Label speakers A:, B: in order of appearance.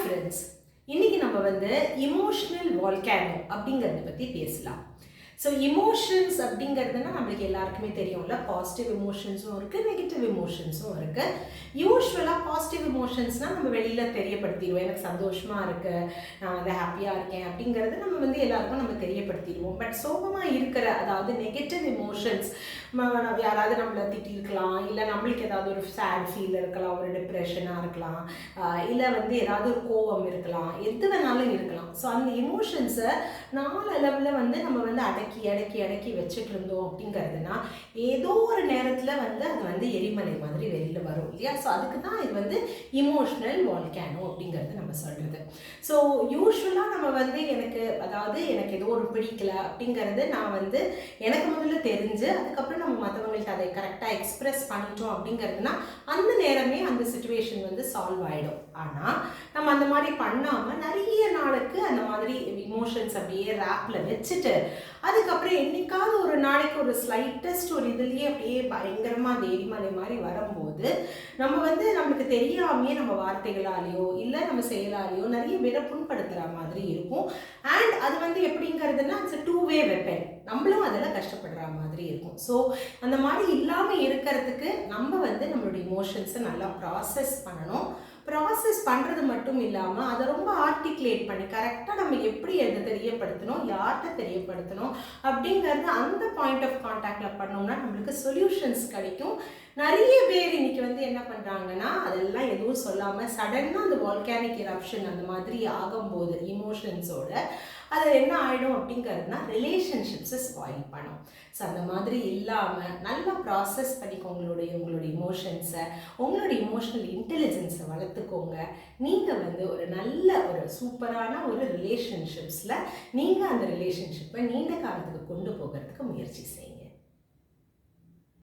A: Friends, இன்னைக்கு நம்ம வந்து இமோஷனல் வால்கானோ அப்படிங்கிறத பற்றி பேசலாம். ஸோ இமோஷன்ஸ் அப்படிங்கிறதுனா நம்மளுக்கு எல்லாருக்குமே தெரியும்ல, பாசிட்டிவ் இமோஷன்ஸும் இருக்குது, நெகட்டிவ் இமோஷன்ஸும் இருக்குது. யூஸ்வலாக பாசிட்டிவ் இமோஷன்ஸ்னால் நம்ம வெளியில் தெரியப்படுத்திடுவோம். எனக்கு சந்தோஷமாக இருக்குது, நான் வந்து ஹாப்பியாக இருக்கேன் அப்படிங்கிறது நம்ம வந்து எல்லாருக்கும் நம்ம தெரியப்படுத்திடுவோம். பட் சோகமாக இருக்கிற, அதாவது நெகட்டிவ் இமோஷன்ஸ், யாராவது நம்மளை திட்டிருக்கலாம், இல்லை நம்மளுக்கு ஏதாவது ஒரு சேட் ஃபீல் இருக்கலாம், ஒரு டிப்ரெஷனாக இருக்கலாம், இல்லை வந்து ஏதாவது ஒரு கோவம் இருக்கலாம், எது வேணாலும் இருக்கலாம். ஸோ அந்த இமோஷன்ஸை நாளளவில் வந்து நம்ம வந்து அடக்கி வச்சுட்டு இருந்தோம் அப்படிங்கிறதுனா ஏதோ ஒரு நேரத்தில் வந்து அது வந்து எரிமலை மாதிரி வெளியில் வரும் இல்லையா? ஸோ அதுக்கு தான் இது வந்து இமோஷ்னல் வால்கானோ அப்படிங்கிறது நம்ம சொல்கிறது. ஸோ யூஸ்வலாக நம்ம வந்து எனக்கு ஏதோ ஒரு பிடிக்கல அப்படிங்கிறது நான் வந்து எனக்கு முதல்ல தெரிஞ்சு அதுக்கப்புறம் நம்ம மற்றவங்கள்ட்ட அதை கரெக்டாக எக்ஸ்ப்ரெஸ் பண்ணிட்டோம் அப்படிங்கிறதுனா அந்த நேரமே அந்த சுச்சுவேஷன் வந்து சால்வ் ஆகிடும். ஆனால் நம்ம அந்த மாதிரி பண்ணாமல் நிறைய நாளுக்கு அந்த மாதிரி இமோஷன்ஸ் அப்படியே ரேப்பில் வச்சுட்டு அதுக்கப்புறம் என்னைக்காவது ஒரு நாளைக்கு ஒரு ஸ்லைட்டஸ்ட் ஒரு இதுலேயே அப்படியே பயங்கரமாக எரிமலை மாதிரி வரும்போது நம்ம வந்து நம்மளுக்கு தெரியாமையே நம்ம வார்த்தைகளாலேயோ இல்லை நம்ம செயலாலேயோ நிறைய பேரை புண்படுத்துகிற மாதிரி இருக்கும். அண்ட் அது வந்து எப்படிங்கிறதுனா இட்ஸ் a two-way weapon. நம்மளும் அதில் கஷ்டப்படுற மாதிரி இருக்கும். ஸோ அந்த மாதிரி இல்லாமல் இருக்கிறதுக்கு நம்ம வந்து நம்மளுடைய இமோஷன்ஸை நல்லா ப்ராசஸ் பண்ணணும். ப்ராசஸ் பண்ணுறது மட்டும் இல்லாமல் அதை ரொம்ப ஆர்டிகுலேட் பண்ணி கரெக்டாக நம்ம எப்படி அதை தெரியப்படுத்தணும், யார்கிட்ட தெரியப்படுத்தணும் அப்படிங்கிறது அந்த பாயிண்ட் ஆஃப் கான்டாக்டில் பண்ணோம்னா நம்மளுக்கு சொல்யூஷன்ஸ் கிடைக்கும். நிறைய பேர் இன்னைக்கு வந்து என்ன பண்ணுறாங்கன்னா அதெல்லாம் எதுவும் சொல்லாமல் சடனாக அந்த வால்கானிக் இரப்ஷன் அந்த மாதிரி ஆகும்போது இமோஷன்ஸோட அது என்ன ஆகிடும் அப்படிங்கிறதுனா ரிலேஷன்ஷிப்ஸை ஸ்பாயில் பண்ணும். ஸோ அந்த மாதிரி இல்லாமல் நல்லா ப்ராசஸ் பண்ணிக்கோங்க உங்களுடைய இமோஷன்ஸை, உங்களுடைய இமோஷனல் இன்டெலிஜென்ஸை வளர்த்துக்கோங்க. நீங்கள் வந்து ஒரு நல்ல ஒரு சூப்பரான ஒரு ரிலேஷன்ஷிப்ஸில் நீங்கள் அந்த ரிலேஷன்ஷிப்பை நீண்ட காலத்துக்கு கொண்டு போகிறதுக்கு முயற்சி செய்யுங்க.